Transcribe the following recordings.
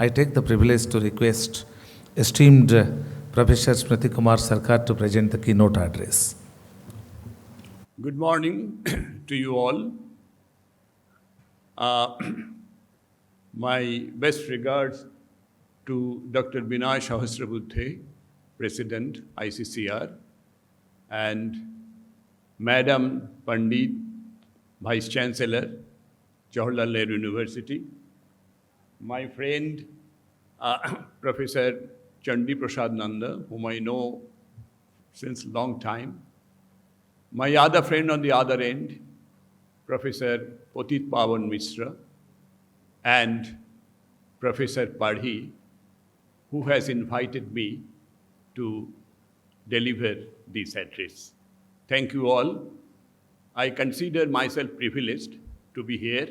I take the privilege to request esteemed Professor Smriti Kumar Sarkar to present the keynote address. Good morning to you all. My best regards to Dr. Binay Sahasrabuddhe, President, ICCR, and Madam Pandit, Vice Chancellor, Jawaharlal Nehru University, my friend, Professor Chandi Prasad Nanda, whom I know since long time, my other friend on the other end, Professor Potit Pawan Mishra, and Professor Padhi, who has invited me to deliver this address. Thank you all. I consider myself privileged to be here,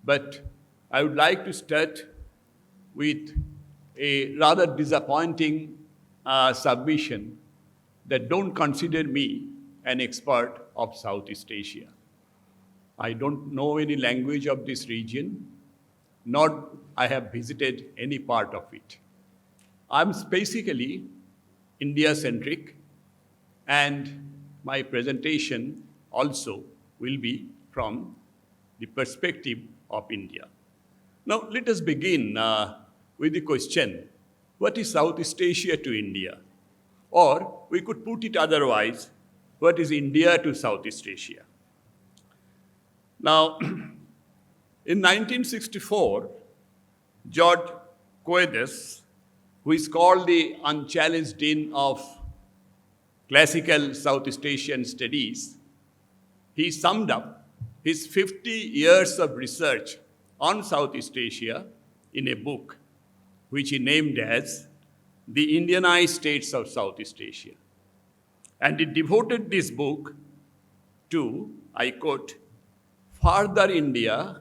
but I would like to start with a rather disappointing submission that don't consider me an expert of Southeast Asia. I don't know any language of this region, nor I have visited any part of it. I'm basically India-centric, and my presentation also will be from the perspective of India. Now, let us begin with the question, what is Southeast Asia to India? Or we could put it otherwise, what is India to Southeast Asia? Now, in 1964, George Coedes, who is called the unchallenged dean of classical Southeast Asian studies, he summed up his 50 years of research on Southeast Asia in a book which he named as The Indianized States of Southeast Asia. And he devoted this book to, I quote, further India,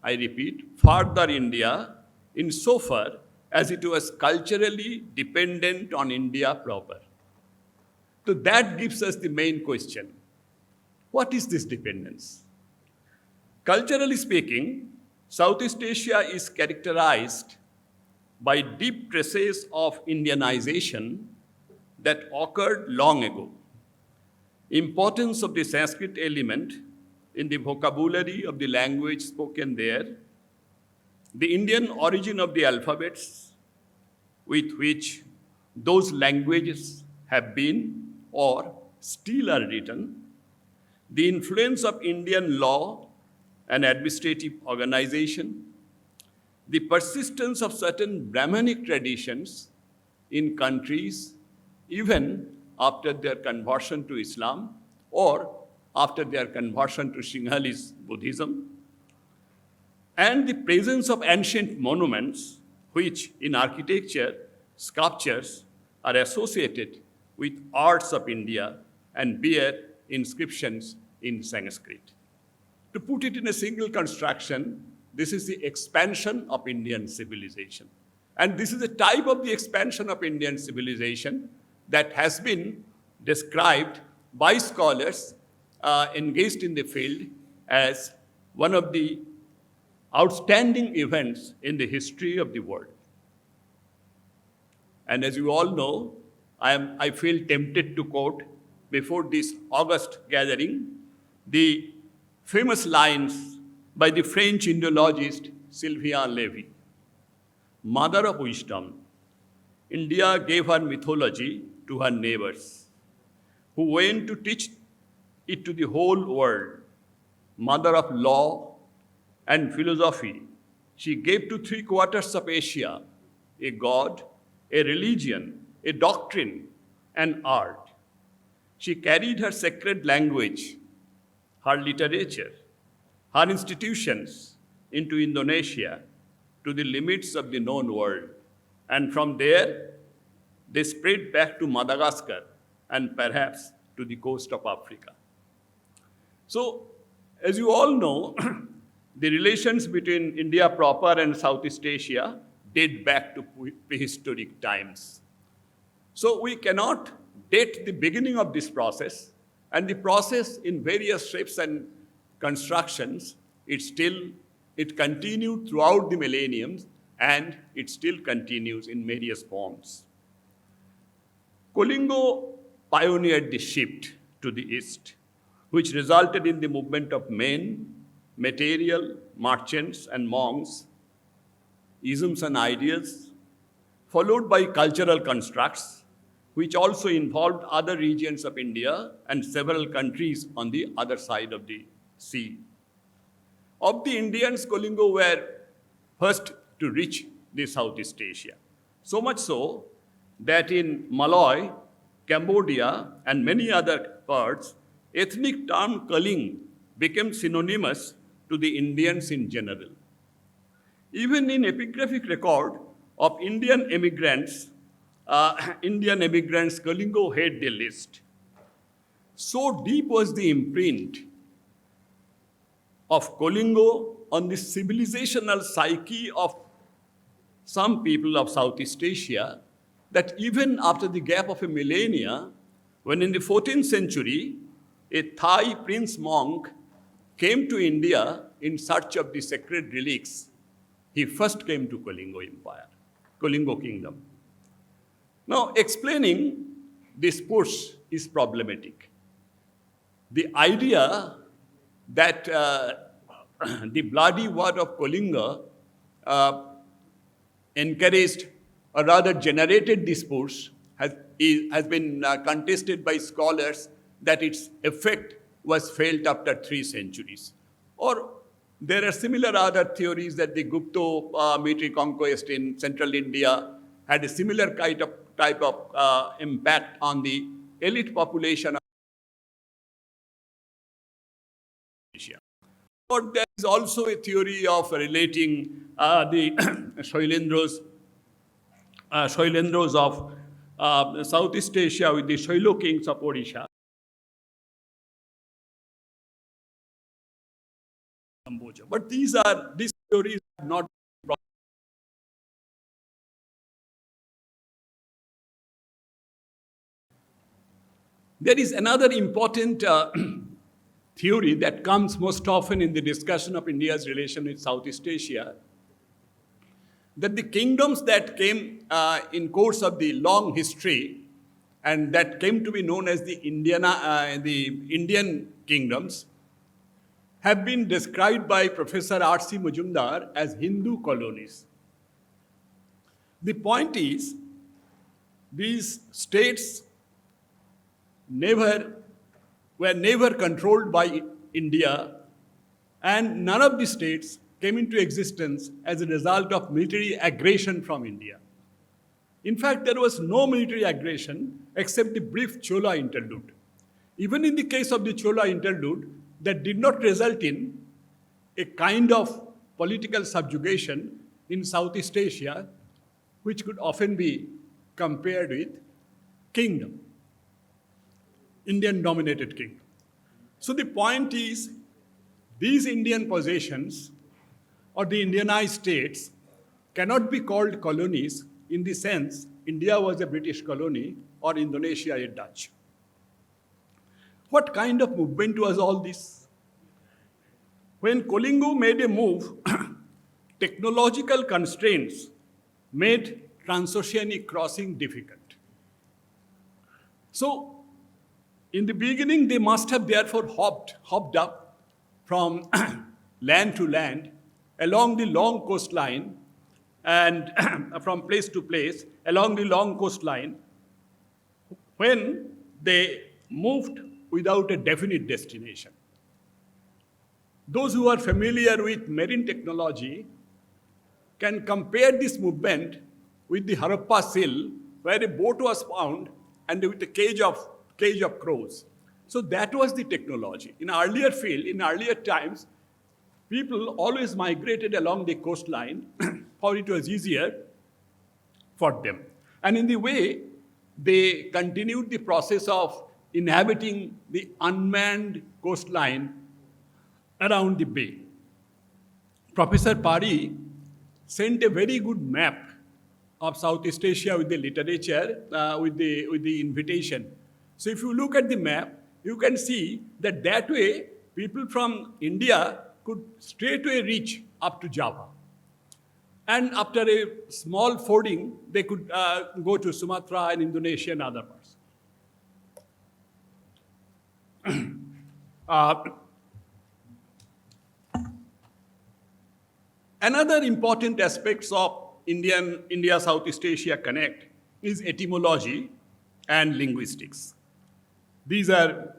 I repeat, further India, insofar as it was culturally dependent on India proper. So that gives us the main question. What is this dependence? Culturally speaking, Southeast Asia is characterized by deep traces of Indianization that occurred long ago. Importance of the Sanskrit element in the vocabulary of the language spoken there, the Indian origin of the alphabets with which those languages have been or still are written, the influence of Indian law and administrative organization, the persistence of certain Brahmanic traditions in countries even after their conversion to Islam or after their conversion to Sinhalese Buddhism, and the presence of ancient monuments which in architecture, sculptures are associated with arts of India and bear inscriptions in Sanskrit. To put it in a single construction, this is the expansion of Indian civilization. And this is a type of the expansion of Indian civilization that has been described by scholars engaged in the field as one of the outstanding events in the history of the world. And as you all know, I feel tempted to quote before this August gathering the famous lines by the French Indologist Sylvain Lévy. Mother of wisdom, India gave her mythology to her neighbors, who went to teach it to the whole world. Mother of law and philosophy, she gave to 3/4 of Asia a god, a religion, a doctrine, and art. She carried her sacred language, her literature, her institutions into Indonesia to the limits of the known world. And from there, they spread back to Madagascar and perhaps to the coast of Africa. So, as you all know, the relations between India proper and Southeast Asia date back to prehistoric times. So we cannot date the beginning of this process, and the process in various shapes and constructions, it continued throughout the millenniums and it still continues in various forms. Kalinga pioneered the shift to the east, which resulted in the movement of men, material, merchants, and monks, isms and ideas, followed by cultural constructs, which also involved other regions of India and several countries on the other side of the sea. Of the Indians, Kalinga were first to reach the Southeast Asia. So much so that in Malay, Cambodia, and many other parts, ethnic term Kaling became synonymous to the Indians in general. Even in epigraphic record of Indian immigrants, Kalinga head the list. So deep was the imprint of Kalinga on the civilizational psyche of some people of Southeast Asia that even after the gap of a millennia, when in the 14th century, a Thai prince monk came to India in search of the sacred relics, he first came to Kalinga Empire, Kalinga Kingdom. Now, explaining this push is problematic. The idea that the bloody war of Kalinga encouraged or rather generated this push has been contested by scholars that its effect was felt after 3 centuries. Or there are similar other theories that the Gupta military conquest in central India had a similar type of impact on the elite population of Asia. But there is also a theory of relating the Shoilendros of Southeast Asia with the Shoilo kings of Odisha. But these theories are not. There is another important theory that comes most often in the discussion of India's relation with Southeast Asia, that the kingdoms that came in course of the long history and that came to be known as the Indian kingdoms have been described by Professor R.C. Majumdar as Hindu colonies. The point is, these states were never controlled by India, and none of the states came into existence as a result of military aggression from India. In fact, there was no military aggression except the brief Chola interlude. Even in the case of the Chola interlude, that did not result in a kind of political subjugation in Southeast Asia, which could often be compared with kingdom, Indian-dominated kingdom. So the point is, these Indian possessions or the Indianized states cannot be called colonies in the sense India was a British colony or Indonesia a Dutch. What kind of movement was all this? When Kalinga made a move, technological constraints made transoceanic crossing difficult. So, in the beginning, they must have therefore hopped up from land to land along the long coastline and from place to place along the long coastline when they moved without a definite destination. Those who are familiar with marine technology can compare this movement with the Harappa Sill, where a boat was found and with a cage of crows. So that was the technology. In earlier times, people always migrated along the coastline for it was easier for them. And in the way, they continued the process of inhabiting the unmanned coastline around the bay. Professor Pari sent a very good map of Southeast Asia with the literature, with the invitation. So if you look at the map, you can see that way people from India could straightway reach up to Java. And after a small fording, they could go to Sumatra and Indonesia and other parts. Uh, Another important aspects of India-Southeast Asia Connect is etymology and linguistics. These are,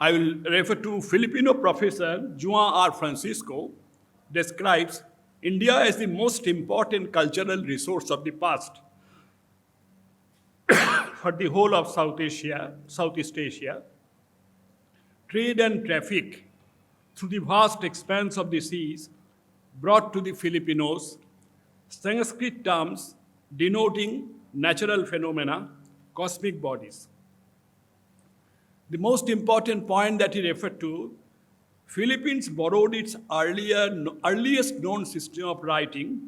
I will refer to Filipino professor Juan R. Francisco describes India as the most important cultural resource of the past for the whole of Southeast Asia. Trade and traffic through the vast expanse of the seas brought to the Filipinos Sanskrit terms denoting natural phenomena, cosmic bodies. The most important point that he referred to, Philippines borrowed its earliest known system of writing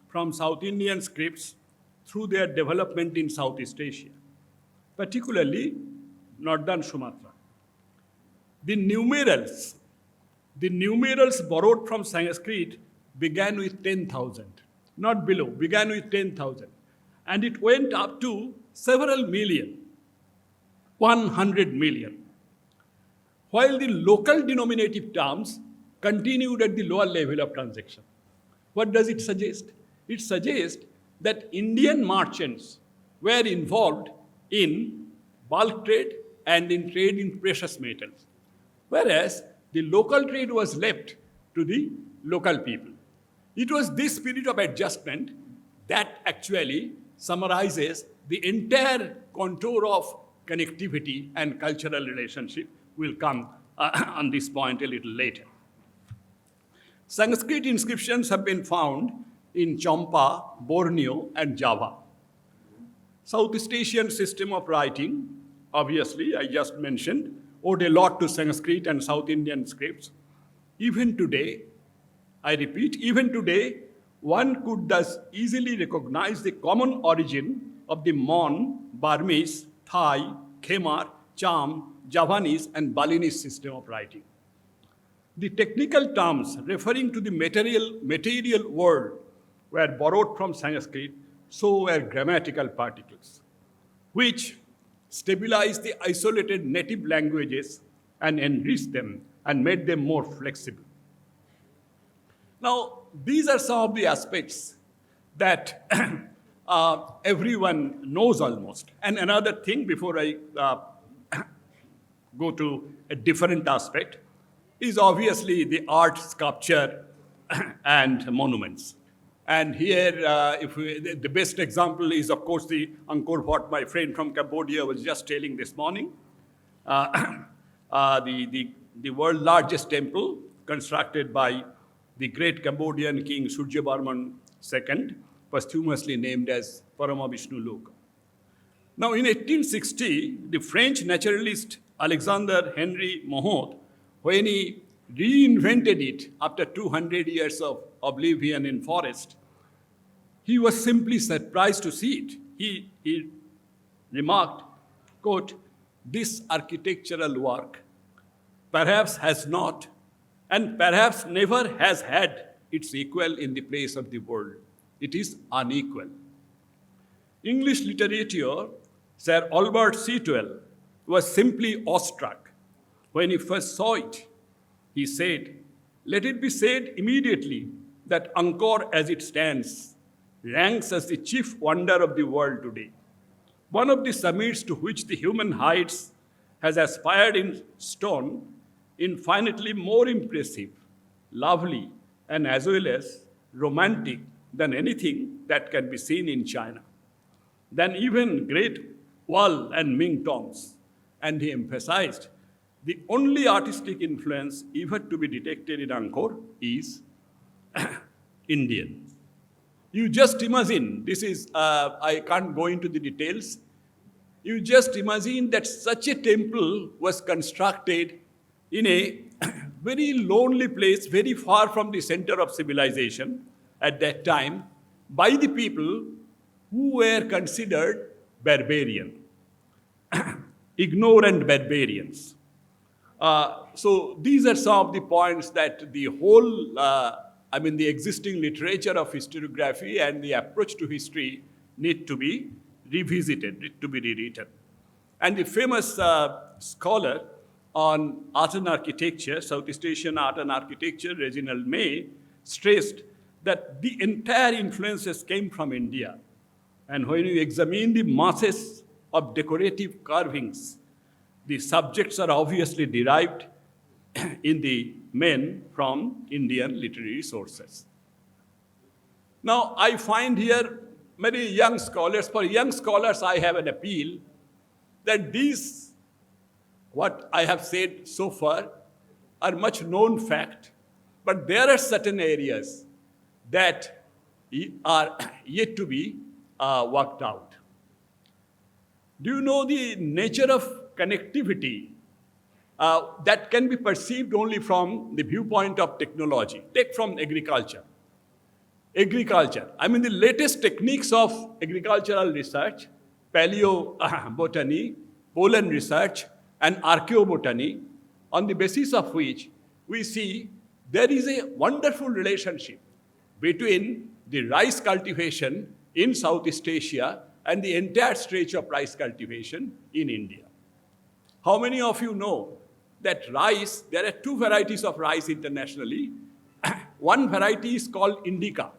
from South Indian scripts through their development in Southeast Asia, particularly northern Sumatra. The numerals borrowed from Sanskrit began with 10,000, not below, began with 10,000. And it went up to several million, 100 million. While the local denominative terms continued at the lower level of transaction. What does it suggest? It suggests that Indian merchants were involved in bulk trade and in trade in precious metals, whereas the local trade was left to the local people. It was this spirit of adjustment that actually summarizes the entire contour of connectivity and cultural relationship. We'll come on this point a little later. Sanskrit inscriptions have been found in Champa, Borneo, and Java. Southeast Asian system of writing, obviously, I just mentioned, owed a lot to Sanskrit and South Indian scripts. Even today, I repeat, even today, one could thus easily recognize the common origin of the Mon, Burmese, Thai, Khmer, Cham, Javanese, and Balinese system of writing. The technical terms referring to the material world were borrowed from Sanskrit, so were grammatical particles, which stabilized the isolated native languages and enriched them and made them more flexible. Now, these are some of the aspects that everyone knows almost. And another thing before I go to a different aspect is obviously the art, sculpture, and monuments. And here, the best example is, of course, the Angkor Wat my friend from Cambodia was just telling this morning. The world's largest temple constructed by the great Cambodian king Suryavarman II, posthumously named as Parama Vishnu Loka. Now, in 1860, the French naturalist Alexander Henry Mohot, when he reinvented it after 200 years of oblivion in forest, he was simply surprised to see it. He remarked, quote, "This architectural work perhaps has not and perhaps never has had its equal in the place of the world. It is unequal." English literature, Sir Albert Sitwell, was simply awestruck when he first saw it. He said, "Let it be said immediately that Angkor as it stands ranks as the chief wonder of the world today, one of the summits to which the human heights has aspired in stone, infinitely more impressive, lovely, and as well as romantic than anything that can be seen in China, than even Great Wall and Ming tombs." And he emphasized, the only artistic influence ever to be detected in Angkor is Indian. You just imagine, this is, I can't go into the details. You just imagine that such a temple was constructed in a very lonely place, very far from the center of civilization at that time, by the people who were considered barbarian, ignorant barbarians. So these are some of the points that the whole I mean, the existing literature of historiography and the approach to history need to be revisited, need to be rewritten. And the famous scholar on art and architecture, Southeast Asian art and architecture, Reginald May, stressed that the entire influences came from India. And when you examine the masses of decorative carvings, the subjects are obviously derived in the main from Indian literary sources. Now, I find here many young scholars. For young scholars, I have an appeal that these, what I have said so far, are much known fact, but there are certain areas that are yet to be worked out. Do you know the nature of connectivity that can be perceived only from the viewpoint of technology? Take from agriculture. Agriculture, I mean the latest techniques of agricultural research, paleobotany, pollen research, and archaeobotany, on the basis of which we see there is a wonderful relationship between the rice cultivation in Southeast Asia and the entire stretch of rice cultivation in India. How many of you know that rice, there are two varieties of rice internationally. One variety is called indica.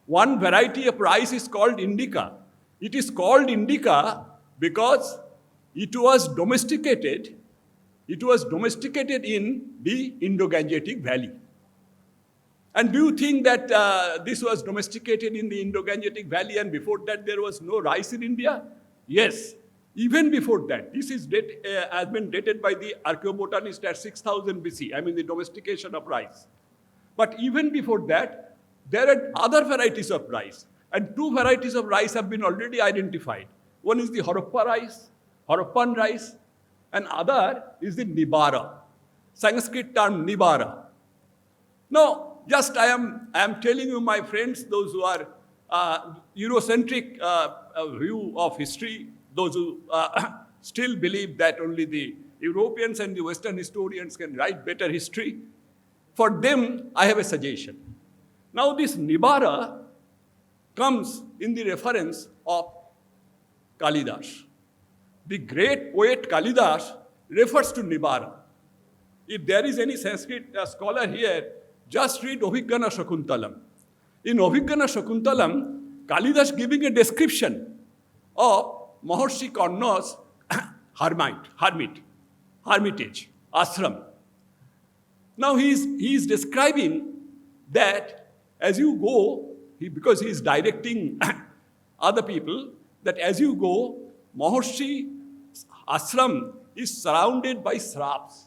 One variety of rice is called indica. It is called indica because it was domesticated in the Indo-Gangetic Valley. And do you think that this was domesticated in the Indo-Gangetic Valley and before that there was no rice in India? Yes, even before that. This is has been dated by the archaeobotanist at 6000 BC, I mean the domestication of rice. But even before that, there are other varieties of rice. And two varieties of rice have been already identified. One is the Harappan rice, and other is the Nibara, Sanskrit term Nibara. Now, just I am telling you, my friends, those who are Eurocentric view of history, those who still believe that only the Europeans and the Western historians can write better history, for them, I have a suggestion. Now, this Nibara comes in the reference of Kalidas. The great poet Kalidas refers to Nibara. If there is any Sanskrit scholar here, just read Abhignana Shakuntalam. In Abhignana Shakuntalam, Kalidas giving a description of Maharshi Karna's hermitage, ashram. Now he is describing that as you go, because he is directing other people, that as you go, Maharshi ashram is surrounded by shrubs.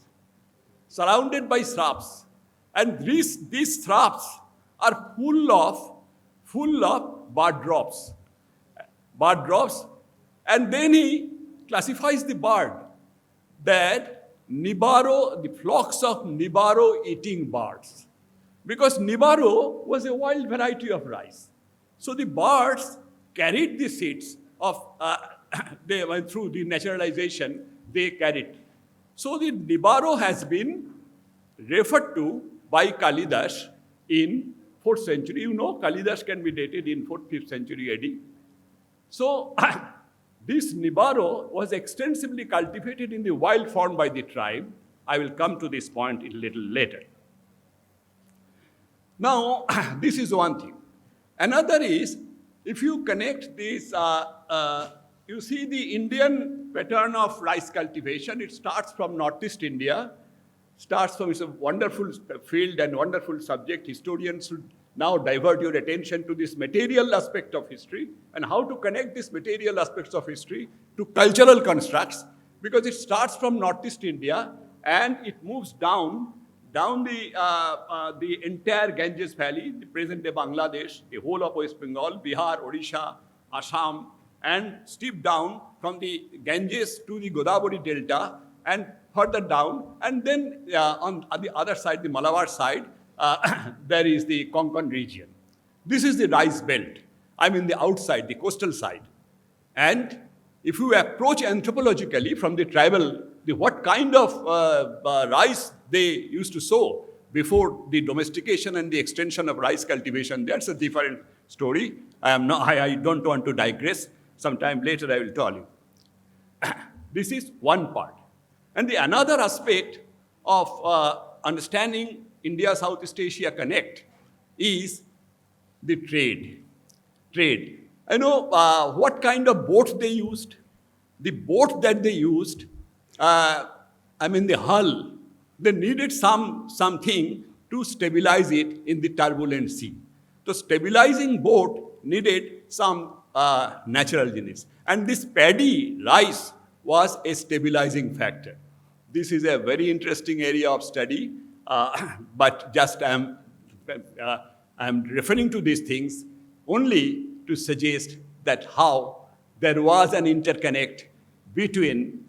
And these shrubs are full of bird drops. And then he classifies the bird that Nibaro, the flocks of Nibaro eating birds. Because Nibaro was a wild variety of rice. So the birds carried the seeds of, they went through the naturalization, they carried. So the Nibaro has been referred to by Kalidas in 4th century. You know, Kalidas can be dated in 4th, 5th century AD. So this Nibaro was extensively cultivated in the wild form by the tribe. I will come to this point a little later. Now, this is one thing. Another is, if you connect this, you see the Indian pattern of rice cultivation. It starts from Northeast India, it's a wonderful field and wonderful subject. Historians should now divert your attention to this material aspect of history and how to connect these material aspects of history to cultural constructs, because it starts from Northeast India and it moves down the entire Ganges Valley, the present-day Bangladesh, the whole of West Bengal, Bihar, Odisha, Assam, and steep down from the Ganges to the Godavari Delta and further down. And then on the other side, the Malabar side, there is the Konkan region. This is the rice belt. I mean the outside, the coastal side. And if you approach anthropologically from the tribal, what kind of rice they used to sow, before the domestication and the extension of rice cultivation, that's a different story. I don't want to digress. Sometime later I will tell you. This is one part. And the another aspect of understanding India-Southeast Asia connect is the trade. Trade. I know what kind of boat they used. The boat that they used, the hull, they needed something to stabilize it in the turbulent sea. So stabilizing boat needed some natural genus. And this paddy, rice, was a stabilizing factor. This is a very interesting area of study, but just I'm referring to these things only to suggest that how there was an interconnect between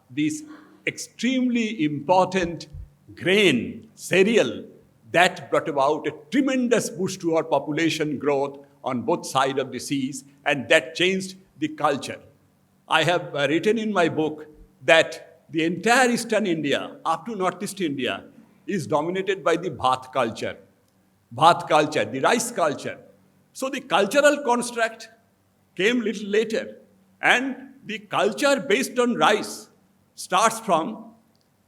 these extremely important grain, cereal, that brought about a tremendous boost to our population growth on both sides of the seas, and that changed the culture. I have written in my book that the entire Eastern India, up to Northeast India, is dominated by the Bhat culture. Bhat culture, the rice culture. So the cultural construct came little later, and the culture based on rice starts from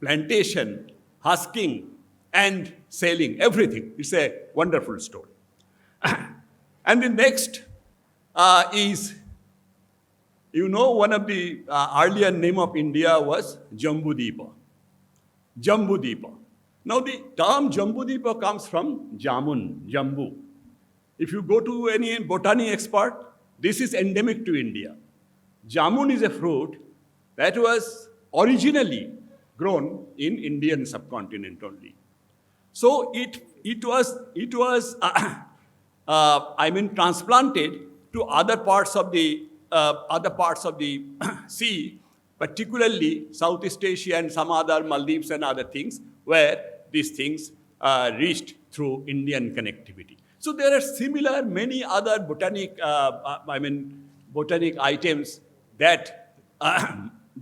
plantation, husking, and selling, everything. It's a wonderful story. And the next is, one of the earlier name of India was Jambudipa. Jambudipa. Now the term Jambudipa comes from Jamun, Jambu. If you go to any botany expert, this is endemic to India. Jamun is a fruit that was originally grown in Indian subcontinent only. So it was transplanted to other parts of the sea, particularly Southeast Asia and some other Maldives and other things, where these things reached through Indian connectivity. So there are similar many other botanic items that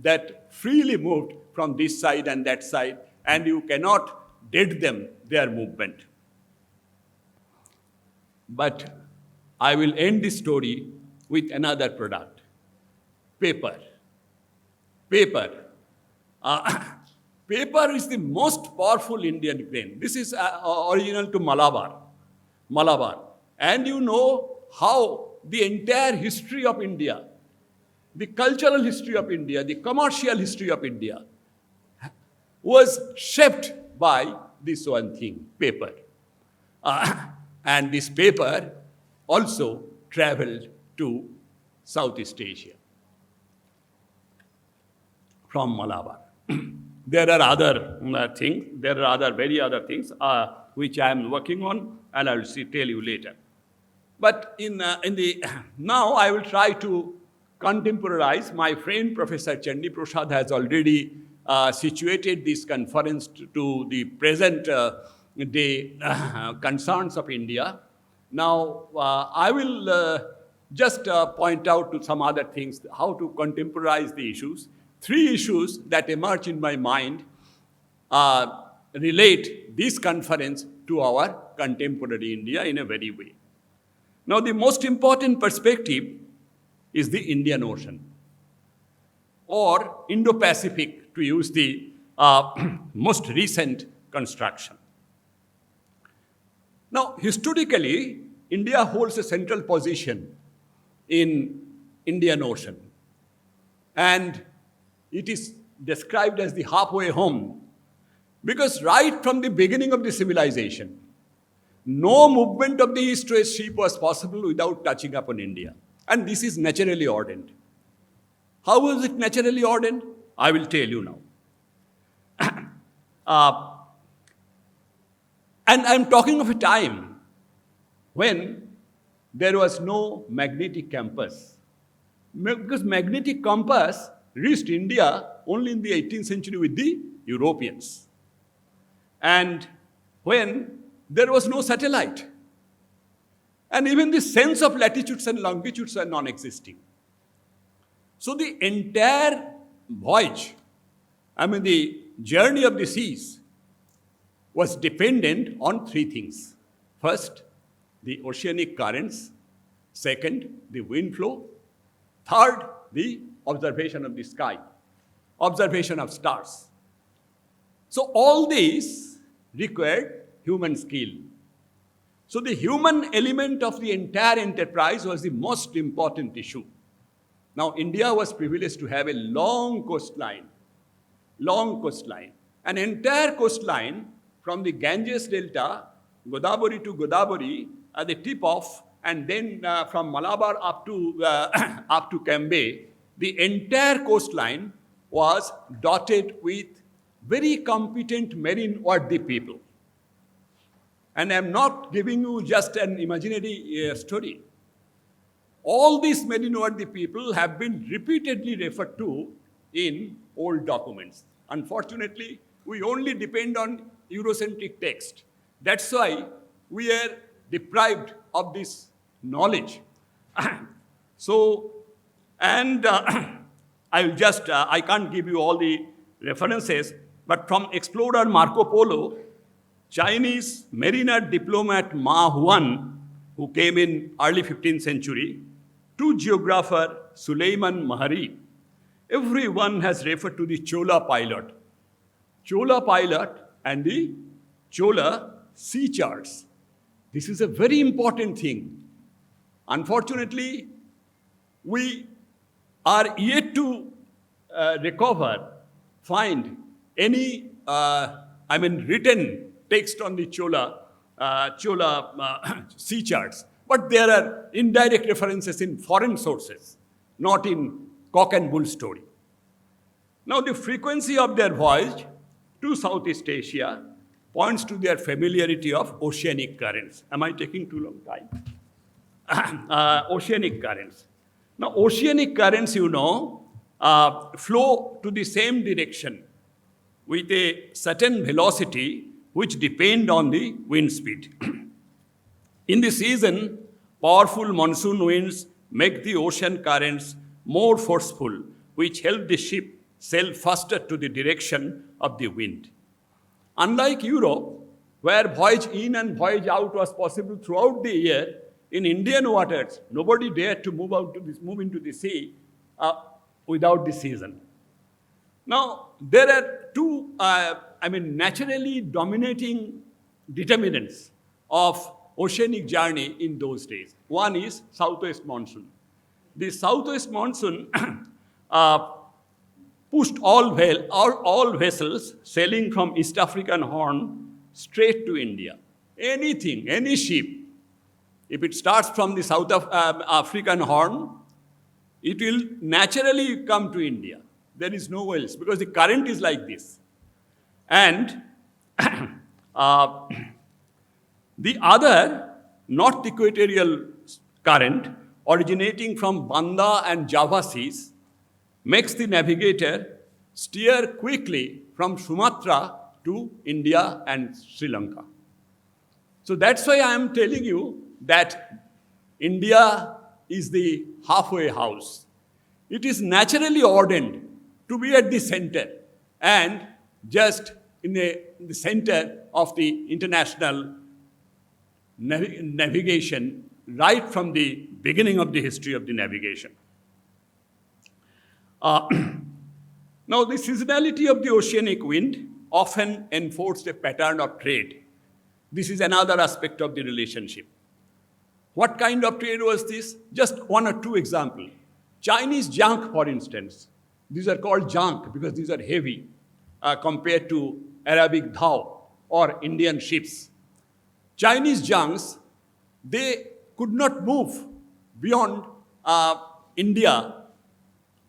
that freely moved from this side and that side, and you cannot date them, their movement. But I will end this story with another product, paper. Paper. Paper is the most powerful Indian grain. This is original to Malabar. And you know how the entire history of India, the cultural history of India, the commercial history of India was shaped by this one thing, paper. And this paper also traveled to Southeast Asia from Malabar. There are other things. There are very other things which I am working on, and I will tell you later. But now I will try to contemporize. My friend Professor Chandi Prasad has already situated this conference to the present day concerns of India. Now I will just point out to some other things, how to contemporize the issues. 3 issues that emerge in my mind relate this conference to our contemporary India in a very way. Now, the most important perspective is the Indian Ocean, or Indo-Pacific, to use the most recent construction. Now, historically, India holds a central position in Indian Ocean, and it is described as the halfway home, because right from the beginning of the civilization, no movement of the east-west ship was possible without touching upon India. And this is naturally ordained. How was it naturally ordained? I will tell you now. And I'm talking of a time when there was no magnetic compass. Because magnetic compass reached India only in the 18th century with the Europeans. And when there was no satellite. And even the sense of latitudes and longitudes are non-existing. So the entire voyage, the journey of the seas, was dependent on three things. First, the oceanic currents. Second, the wind flow. Third, the observation of the sky, observation of stars. So all these required human skill. So the human element of the entire enterprise was the most important issue. Now India was privileged to have a long coastline, an entire coastline from the Ganges Delta, Godavari to Godavari, at the tip of, and then from Malabar up to Cambay, the entire coastline was dotted with very competent marine-worthy people. And I'm not giving you just an imaginary story. All these marine-worthy people have been repeatedly referred to in old documents. Unfortunately, we only depend on Eurocentric text. That's why we are deprived of this knowledge. So, and I can't give you all the references, but from explorer Marco Polo, Chinese mariner diplomat Ma Huan, who came in early 15th century, to geographer Suleiman Mahari, everyone has referred to the Chola pilot and the Chola sea charts. This is a very important thing. Unfortunately, we are yet to find any, written text on the Chola sea charts. But there are indirect references in foreign sources, not in cock and bull story. Now, the frequency of their voyage to Southeast Asia points to their familiarity of oceanic currents. Am I taking too long time? Oceanic currents. Now, oceanic currents, flow to the same direction with a certain velocity which depend on the wind speed. In the season, powerful monsoon winds make the ocean currents more forceful, which help the ship sail faster to the direction of the wind. Unlike Europe, where voyage in and voyage out was possible throughout the year, in Indian waters, nobody dared to move into the sea without the season. Now, there are two, naturally dominating determinants of oceanic journey in those days. One is southwest monsoon. The southwest monsoon pushed all vessels sailing from East African Horn straight to India. Anything, any ship, if it starts from the South African Horn, it will naturally come to India. There is no else because the current is like this. And the other north equatorial current originating from Banda and Java seas makes the navigator steer quickly from Sumatra to India and Sri Lanka. So that's why I am telling you that India is the halfway house. It is naturally ordained to be at the center and just in the center of the international navigation right from the beginning of the history of the navigation. Now, the seasonality of the oceanic wind often enforced a pattern of trade. This is another aspect of the relationship. What kind of trade was this? Just one or two examples. Chinese junk, for instance. These are called junk because these are heavy compared to Arabic dhow or Indian ships. Chinese junks, they could not move beyond India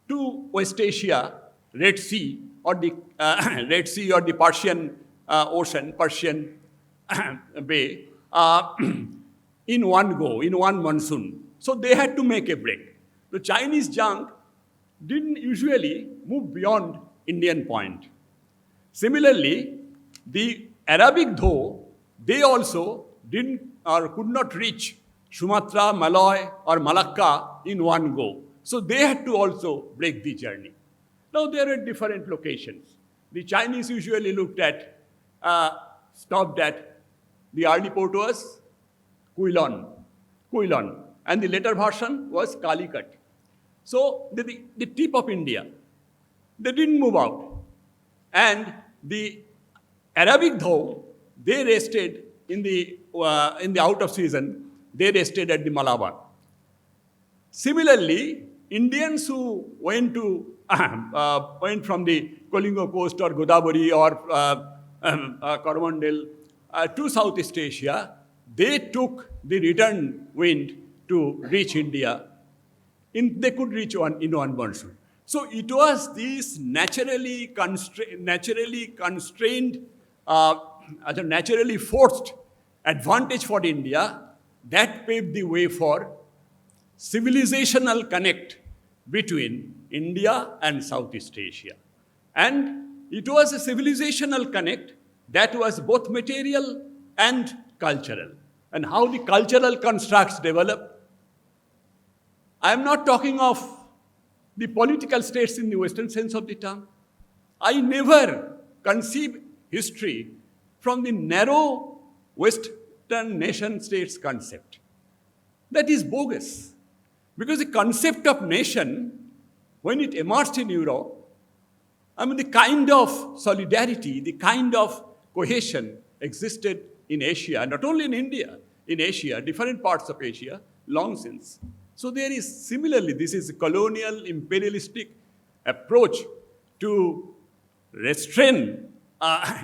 to West Asia, Red Sea, or the Persian Ocean, Persian Bay, in one go, in one monsoon. So they had to make a break. The Chinese junk didn't usually move beyond Indian Point. Similarly, the Arabic dhow, they also didn't or could not reach Sumatra, Malay, or Malacca in one go. So they had to also break the journey. Now there are different locations. The Chinese usually looked at stopped at the early port was Quilon, and the later version was Calicut. So the tip of India, they didn't move out. And the Arabic, though, they rested in the out of season, they rested at the Malabar. Similarly, Indians who went from the Kolingo coast or Godavari or Coromandel to Southeast Asia, they took the return wind to reach India. They could reach in one monsoon. So it was this naturally forced advantage for India that paved the way for civilizational connect between India and Southeast Asia. And it was a civilizational connect that was both material and cultural. And how the cultural constructs developed. I am not talking of the political states in the Western sense of the term. I never conceive history from the narrow Western nation states concept. That is bogus. Because the concept of nation, when it emerged in Europe, the kind of solidarity, the kind of cohesion existed in Asia, not only in India, in Asia, different parts of Asia, long since. So there is similarly, this is a colonial, imperialistic approach to restrain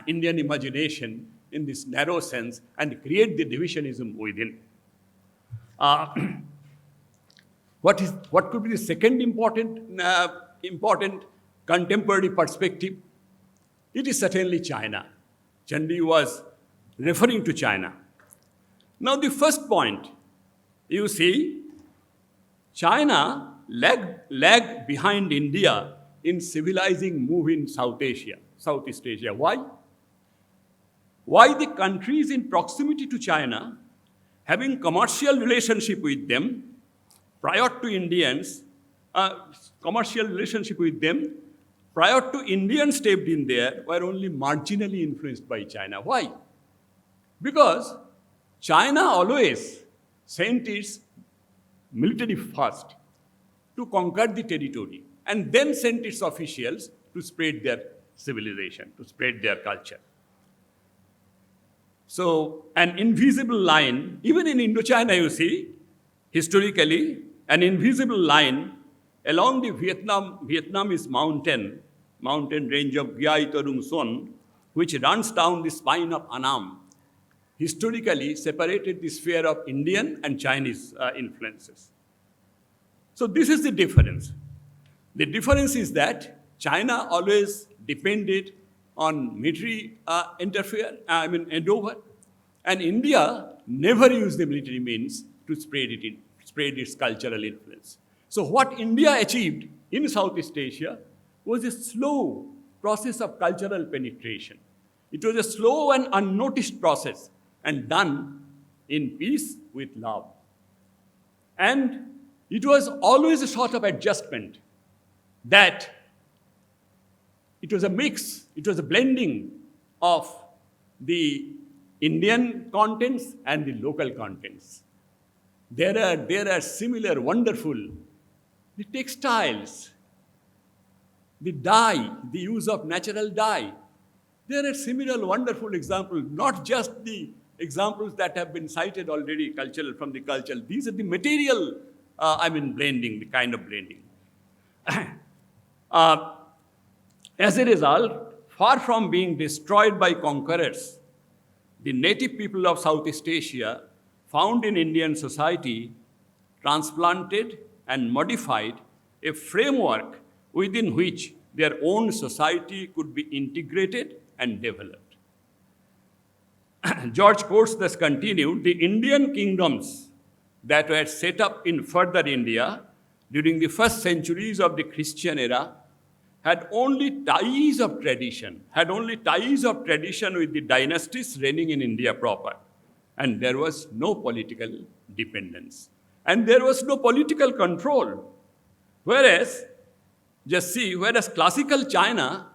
Indian imagination in this narrow sense and create the divisionism within. What could be the second important contemporary perspective? It is certainly China. Chandi was referring to China. Now the first point, you see, China lagged behind India in civilizing move in Southeast Asia. Why? Why the countries in proximity to China, having commercial relationship with them, prior to Indians stepped in there, were only marginally influenced by China. Why? Because China always sent its military first to conquer the territory and then sent its officials to spread their civilization, to spread their culture. So an invisible line, even in Indochina you see, historically, an invisible line along the Vietnamese mountain range of Giai Tarung Son, which runs down the spine of Annam, historically separated the sphere of Indian and Chinese influences. So this is the difference. The difference is that China always depended on military endeavor, and India never used the military means to spread its cultural influence. So what India achieved in Southeast Asia was a slow process of cultural penetration. It was a slow and unnoticed process and done in peace with love. And it was always a sort of adjustment that it was a mix, it was a blending of the Indian contents and the local contents. There are similar, wonderful, the textiles, the dye, the use of natural dye. There are similar, wonderful examples, not just the examples that have been cited already from the cultural. These are the material, blending, the kind of blending. As a result, far from being destroyed by conquerors, the native people of Southeast Asia found in Indian society, transplanted and modified a framework within which their own society could be integrated and developed. George Coates thus continued, the Indian kingdoms that were set up in further India during the first centuries of the Christian era had only ties of tradition with the dynasties reigning in India proper. And there was no political dependence. And there was no political control. Whereas classical China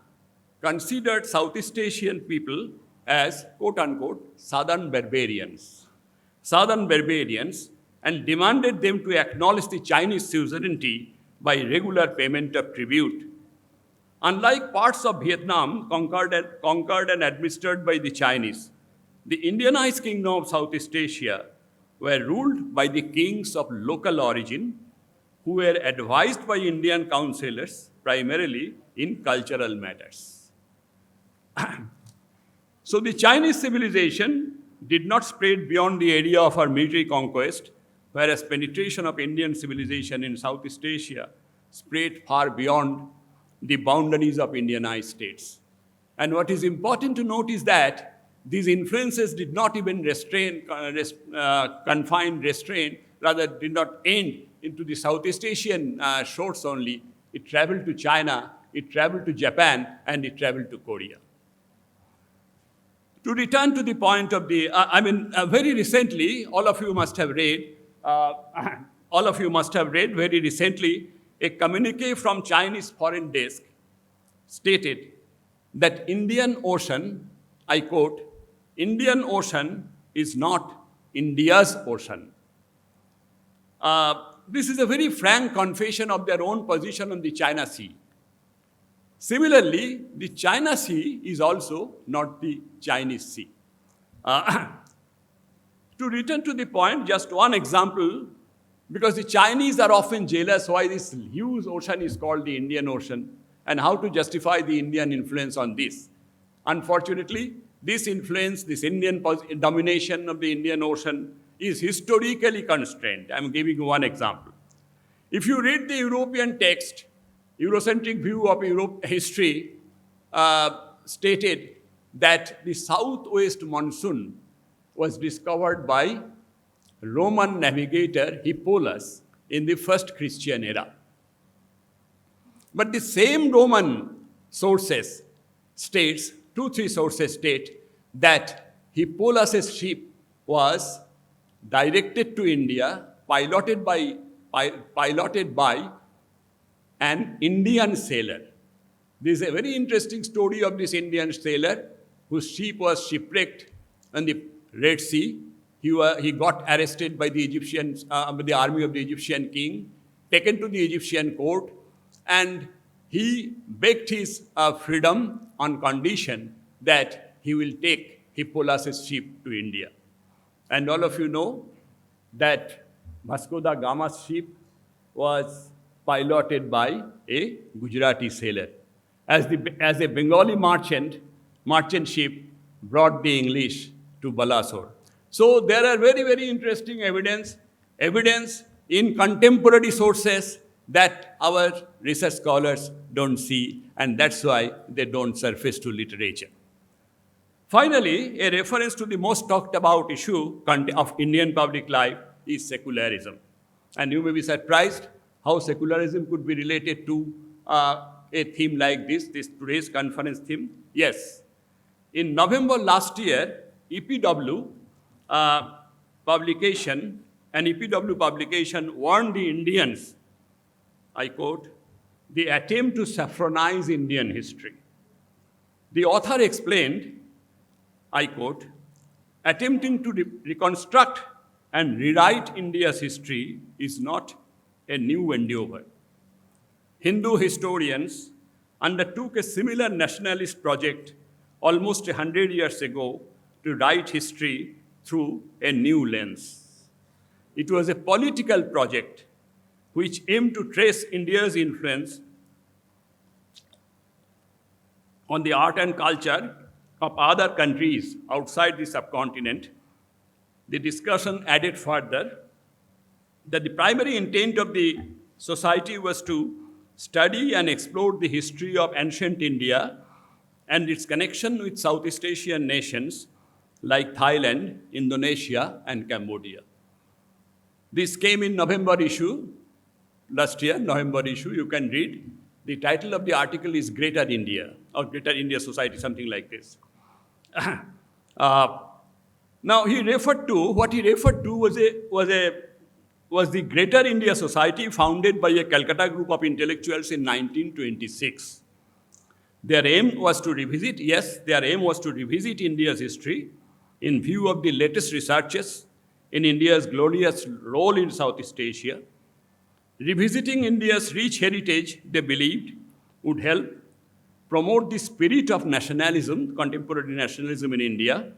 considered Southeast Asian people as quote-unquote southern barbarians. Southern barbarians, and demanded them to acknowledge the Chinese suzerainty by regular payment of tribute. Unlike parts of Vietnam conquered and administered by the Chinese, the Indianized kingdom of Southeast Asia were ruled by the kings of local origin who were advised by Indian counselors primarily in cultural matters. So the Chinese civilization did not spread beyond the area of our military conquest, whereas penetration of Indian civilization in Southeast Asia spread far beyond the boundaries of Indianized states. And what is important to note is that these influences did not even rather did not end into the Southeast Asian shores only. It traveled to China, it traveled to Japan, and it traveled to Korea. To return to the point of the, very recently, all of you must have read very recently a communique from Chinese foreign desk stated that Indian Ocean, I quote, Indian Ocean is not India's ocean. This is a very frank confession of their own position on the China Sea. Similarly, the China Sea is also not the Chinese Sea. To return to the point, just one example, because the Chinese are often jealous why this huge ocean is called the Indian Ocean and how to justify the Indian influence on this. Unfortunately, this influence, this Indian domination of the Indian Ocean is historically constrained. I'm giving you one example. If you read the European text, Eurocentric view of Europe history stated that the southwest monsoon was discovered by Roman navigator Hippolus in the first Christian era. But the same Roman sources states, 2-3 sources state that Hippolus' ship was directed to India, piloted by an Indian sailor. This is a very interesting story of this Indian sailor whose ship was shipwrecked on the Red Sea. He got arrested by the Egyptians, by the army of the Egyptian king, taken to the Egyptian court, and he begged his freedom on condition that he will take Hippolus' ship to India. And all of you know that Vasco da Gama's ship was piloted by a Gujarati sailor. As a Bengali merchant ship brought the English to Balasore. So there are very, very interesting evidence in contemporary sources that our research scholars don't see, and that's why they don't surface to literature. Finally, a reference to the most talked about issue of Indian public life is secularism. And you may be surprised how secularism could be related to a theme like this today's conference theme. Yes, in November last year, EPW publication warned the Indians, I quote, the attempt to saffronize Indian history. The author explained, I quote, attempting to reconstruct and rewrite India's history is not a new endeavor. Hindu historians undertook a similar nationalist project almost 100 years ago to write history through a new lens. It was a political project which aimed to trace India's influence on the art and culture of other countries outside the subcontinent. The discussion added further that the primary intent of the society was to study and explore the history of ancient India and its connection with Southeast Asian nations like Thailand, Indonesia, and Cambodia. This came in November issue, last year, November issue, you can read. The title of the article is Greater India, or Greater India Society, something like this. Now, what he referred to was the Greater India Society founded by a Calcutta group of intellectuals in 1926. Their aim was to revisit, India's history in view of the latest researches in India's glorious role in Southeast Asia. Revisiting India's rich heritage, they believed, would help promote the spirit of nationalism, contemporary nationalism in India,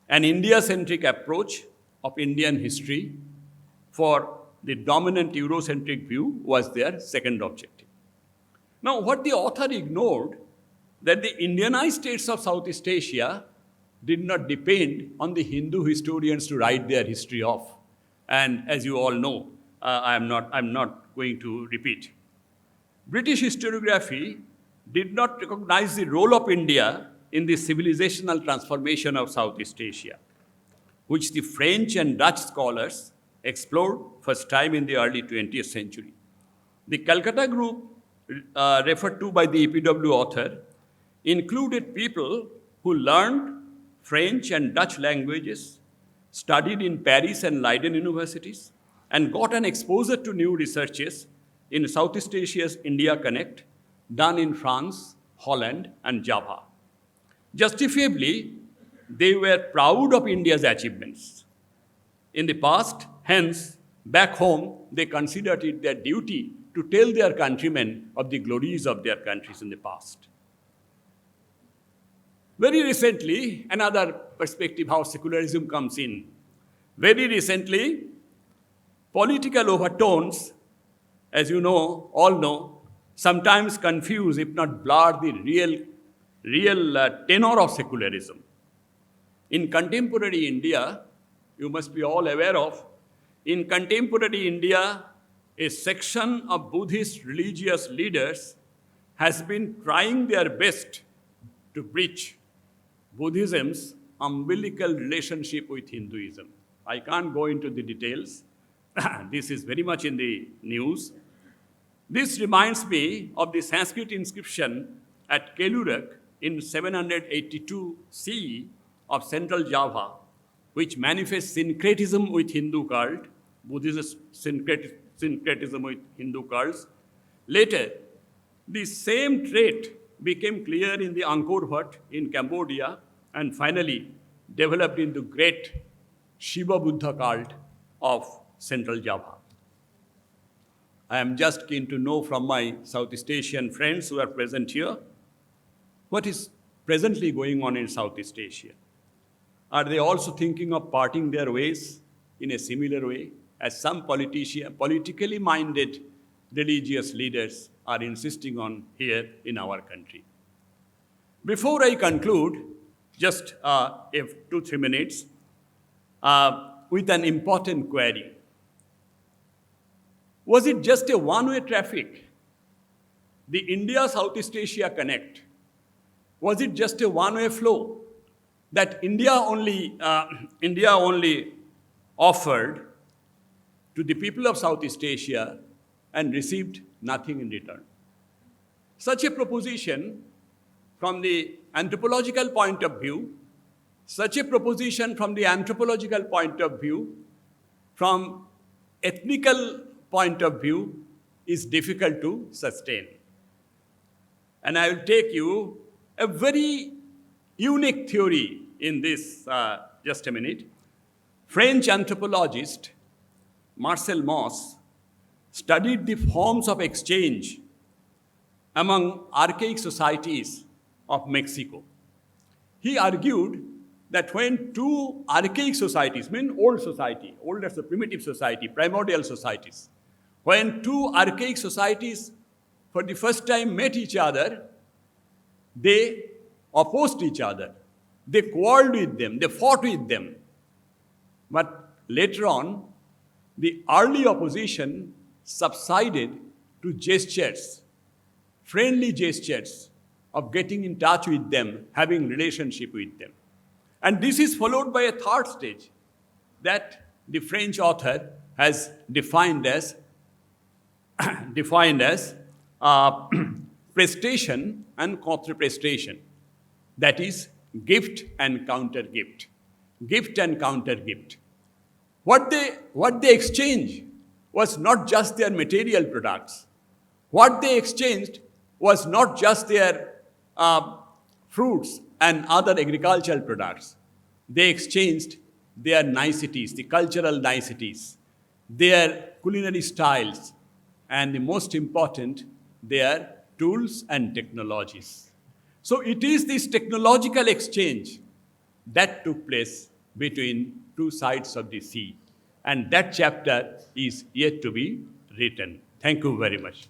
an India-centric approach of Indian history for the dominant Eurocentric view was their second objective. Now, what the author ignored, that the Indianized states of Southeast Asia did not depend on the Hindu historians to write their history of. And as you all know, I'm not going to repeat. British historiography did not recognize the role of India in the civilizational transformation of Southeast Asia, which the French and Dutch scholars explored first time in the early 20th century. The Calcutta group referred to by the EPW author included people who learned French and Dutch languages, studied in Paris and Leiden universities, and got an exposure to new researches in Southeast Asia's India Connect, done in France, Holland, and Java. Justifiably, they were proud of India's achievements. In the past, hence, back home, they considered it their duty to tell their countrymen of the glories of their countries in the past. Very recently, another perspective how secularism comes in. Very recently, political overtones, as you know, all know, sometimes confuse, if not blur, the real tenor of secularism. In contemporary India, you must be all aware of, in contemporary India, a section of Buddhist religious leaders has been trying their best to preach Buddhism's umbilical relationship with Hinduism. I can't go into the details. This is very much in the news. This reminds me of the Sanskrit inscription at Kelurak in 782 CE of Central Java, which manifests syncretism with Hindu cult, Buddhist syncretism with Hindu cults. Later, the same trait became clear in the Angkor Wat in Cambodia and finally developed into great Shiva Buddha cult of Central Java. I am just keen to know from my Southeast Asian friends who are present here, what is presently going on in Southeast Asia? Are they also thinking of parting their ways in a similar way, as some politically minded religious leaders are insisting on here in our country? Before I conclude, just 2-3 minutes, with an important query. Was it just a one-way traffic? The India-Southeast Asia Connect, was it just a one-way flow that India only offered to the people of Southeast Asia and received nothing in return? Such a proposition from the anthropological point of view, from ethnical point of view, is difficult to sustain. And I will take you a very unique theory in this, just a minute. French anthropologist Marcel Mauss studied the forms of exchange among archaic societies of Mexico. He argued that when two archaic societies, old as a primitive society, primordial societies, when two archaic societies for the first time met each other, they opposed each other. They quarreled with them, they fought with them. But later on, the early opposition subsided to gestures, friendly gestures of getting in touch with them, having relationship with them. And this is followed by a third stage that the French author has defined as prestation and contre-prestation. That is, gift and counter-gift. Gift and counter-gift. What they exchanged was not just their material products. What they exchanged was not just their fruits and other agricultural products. They exchanged their niceties, the cultural niceties, their culinary styles, and the most important, their tools and technologies. So it is this technological exchange that took place between two sides of the sea. And that chapter is yet to be written. Thank you very much.